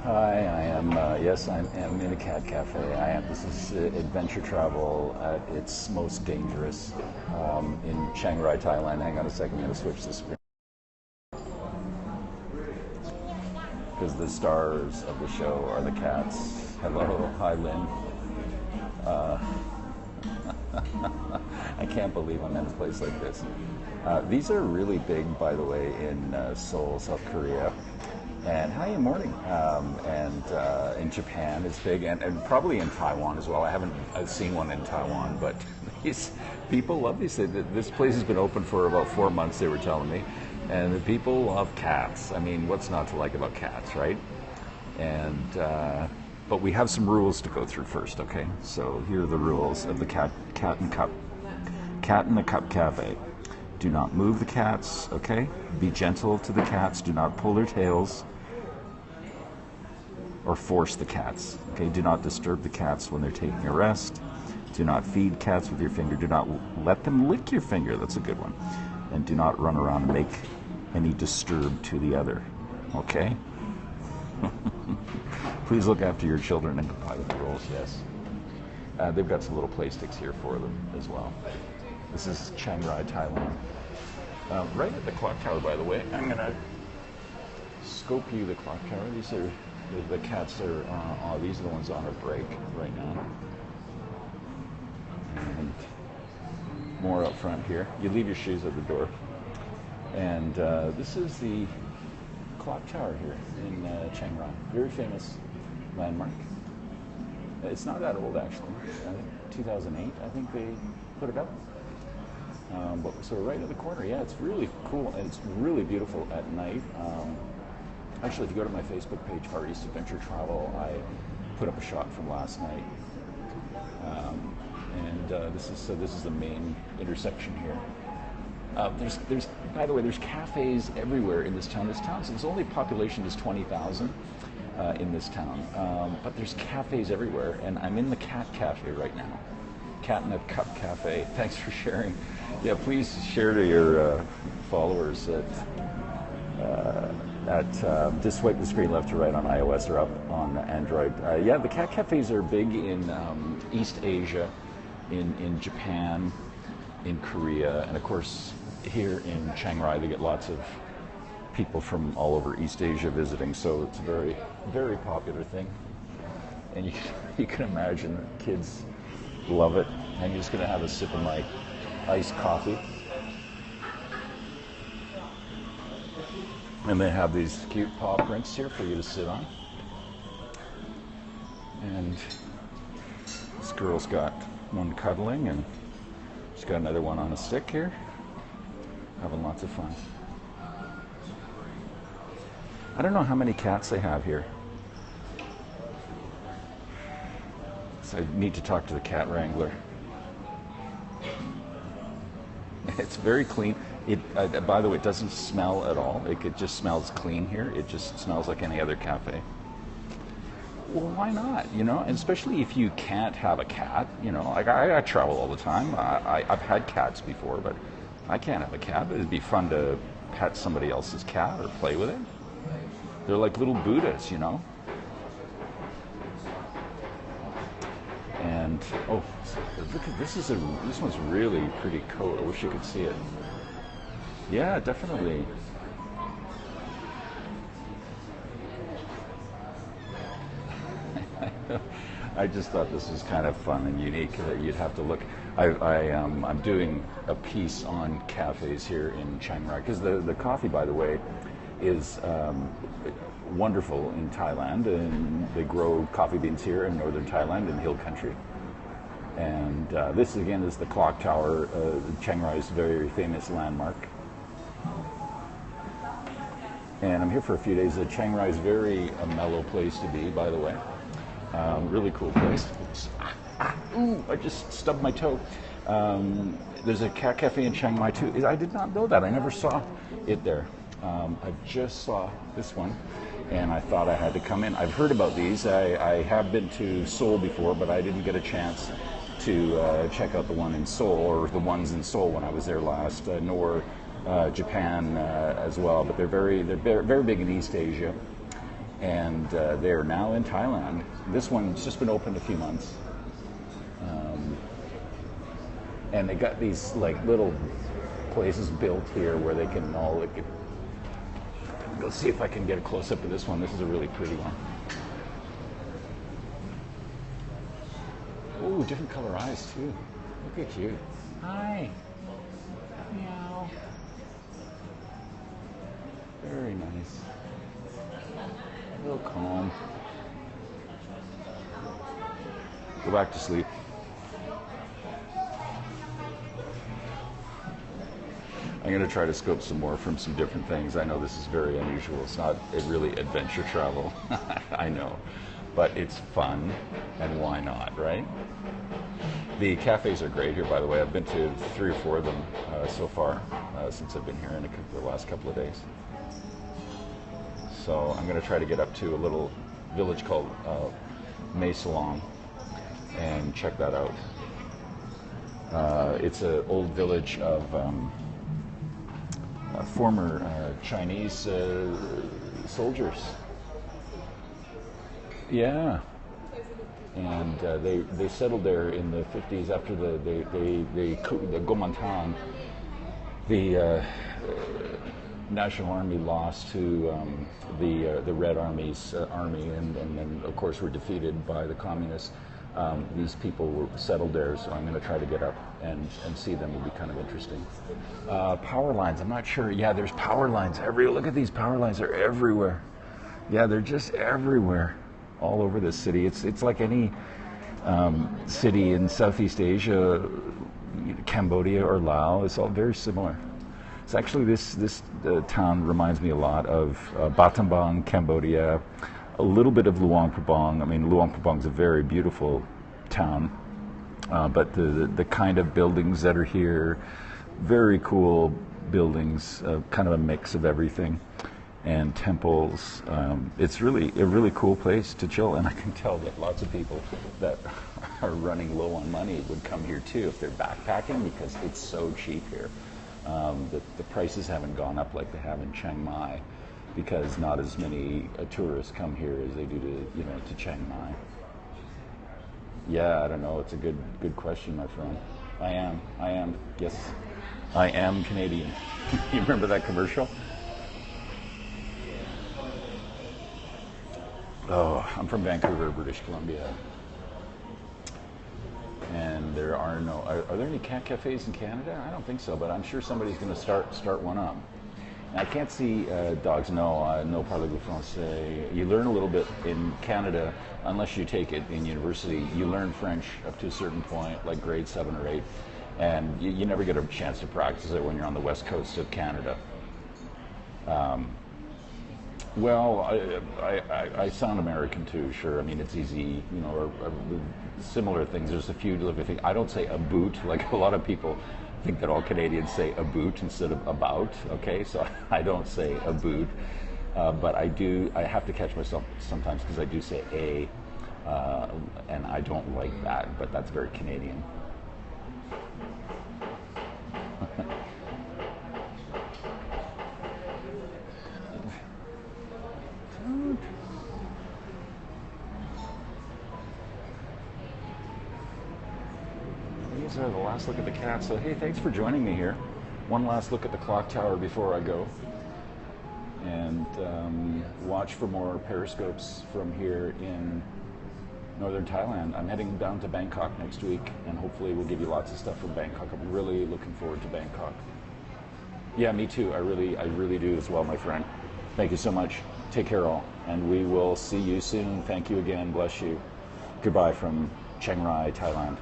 Hi, I am, yes, I am in a cat cafe. I am. This is adventure travel at its most dangerous in Chiang Rai, Thailand. Hang on a second, I'm going to switch the screen. Because the stars of the show are the cats. Hello, hi Lynn. I can't believe I'm in a place like this. These are really big, by the way, in Seoul, South Korea. And hi, morning. In Japan, it's big, and probably in Taiwan as well. I haven't seen one in Taiwan, but these people love these. This place has been open for about 4 months, they were telling me, and the people love cats. I mean, what's not to like about cats, right? And but we have some rules to go through first, okay? So here are the rules of the cat in the cup cafe. Do not move the cats, okay? Be gentle to the cats. Do not pull their tails or force the cats, okay? Do not disturb the cats when they're taking a rest. Do not feed cats with your finger. Do not let them lick your finger. That's a good one. And do not run around and make any disturb to the other, okay? Please look after your children and comply with the rules, yes. They've got some little play sticks here for them as well. This is Chiang Rai, Thailand. Right at the clock tower, by the way. I'm going to scope you the clock tower. These are the cats are these are the ones on a break right now. And more up front here. You leave your shoes at the door. And this is the clock tower here in Chiang Rai. Very famous landmark. It's not that old, actually. I think 2008, I think they put it up. But so right at the corner, yeah, it's really cool, and it's really beautiful at night. Actually, if you go to my Facebook page, FarEastAdvTravl, I put up a shot from last night. This is the main intersection here. There's by the way, there's cafes everywhere in this town. This town, so there's only population is 20,000 in this town, but there's cafes everywhere, and I'm in the cat cafe right now. Cat in a Cup Cafe. Thanks for sharing. Yeah, please share to your followers just swipe the screen left to right on iOS or up on Android. Yeah, the cat cafes are big in East Asia, in Japan, in Korea, and of course here in Chiang Rai they get lots of people from all over East Asia visiting, so it's a very, very popular thing. And you can imagine kids love it. I'm just going to have a sip of my iced coffee. And they have these cute paw prints here for you to sit on. And this girl's got one cuddling, and she's got another one on a stick here. Having lots of fun. I don't know how many cats they have here. So I need to talk to the cat wrangler. It's very clean. By the way, it doesn't smell at all. It just smells clean here. It just smells like any other cafe. Well, why not? You know, and especially if you can't have a cat. You know, like I travel all the time. I've had cats before, but I can't have a cat. It'd be fun to pet somebody else's cat or play with it. They're like little Buddhas, you know. And oh, look at this! This one's really pretty cool. I wish you could see it. Yeah, definitely. I just thought this was kind of fun and unique that you'd have to look. I'm doing a piece on cafes here in Chiang Rai because the coffee, by the way, is wonderful in Thailand, and they grow coffee beans here in northern Thailand in hill country. And this again is the clock tower, Chiang Rai's very famous landmark. And I'm here for a few days. Chiang Rai is very mellow place to be, by the way. Really cool place. Ooh, I just stubbed my toe. There's a cat cafe in Chiang Mai too. I did not know that. I never saw it there. I just saw this one, and I thought I had to come in. I've heard about these. I have been to Seoul before, but I didn't get a chance to check out the one in Seoul, or the ones in Seoul when I was there last, nor Japan as well. But they're very big in East Asia. and they are now in Thailand. This one's just been open a few months, and they got these like little places built here where they can all like. Let's see if I can get a close up of this one. This is a really pretty one. Oh, different color eyes too. Look at you. Hi. Meow. Very nice. A little calm. Go back to sleep. I'm going to try to scope some more from some different things. I know this is very unusual. It's not really adventure travel. I know. But it's fun, and why not, right? The cafes are great here, by the way. I've been to 3 or 4 of them so far since I've been here in the last couple of days. So I'm going to try to get up to a little village called Mae Salong and check that out. It's an old village of former Chinese soldiers. Yeah. And they settled there in the 50s after the Kuomintang. The National Army lost to the Red Army's army, and then of course were defeated by the communists. These people were settled there, so I'm going to try to get up and see them. It'll be kind of interesting. Power lines, I'm not sure. Yeah, there's power lines everywhere. Look at these power lines, they're everywhere. Yeah, they're just everywhere, all over this city. It's like any city in Southeast Asia, Cambodia or Laos. It's all very similar. It's actually this town reminds me a lot of Battambang, Cambodia, a little bit of Luang Prabang. I mean, Luang Prabang is a very beautiful town, but the kind of buildings that are here, very cool buildings, kind of a mix of everything, and temples. It's really a really cool place to chill, and I can tell that lots of people that are running low on money would come here too if they're backpacking, because it's so cheap here. The prices haven't gone up like they have in Chiang Mai, because not as many tourists come here as they do to Chiang Mai. Yeah, I don't know. It's a good question, my friend. I am. Yes, I am Canadian. You remember that commercial? Oh, I'm from Vancouver, British Columbia. And there are no. Are there any cat cafes in Canada? I don't think so, but I'm sure somebody's going to start one up. I can't see dogs. No parlez-vous français. You learn a little bit in Canada, unless you take it in university. You learn French up to a certain point, like grade 7 or 8, and you never get a chance to practice it when you're on the west coast of Canada. Well, I sound American too, sure. I mean, it's easy, or similar things. There's a few living things. I don't say a boot, like a lot of people think that all Canadians say a boot instead of about, okay? So I don't say a boot, but I have to catch myself sometimes because I do say a, and I don't like that, but that's very Canadian. These are the last look at the cat. So hey, thanks for joining me here. One last look at the clock tower before I go, and watch for more periscopes from here in northern Thailand. I'm heading down to Bangkok next week, and hopefully we'll give you lots of stuff from Bangkok. I'm really looking forward to Bangkok. Yeah, me too. I really do as well, my friend. Thank you so much. Take care all, and we will see you soon. Thank you again. Bless you. Goodbye from Chiang Rai, Thailand.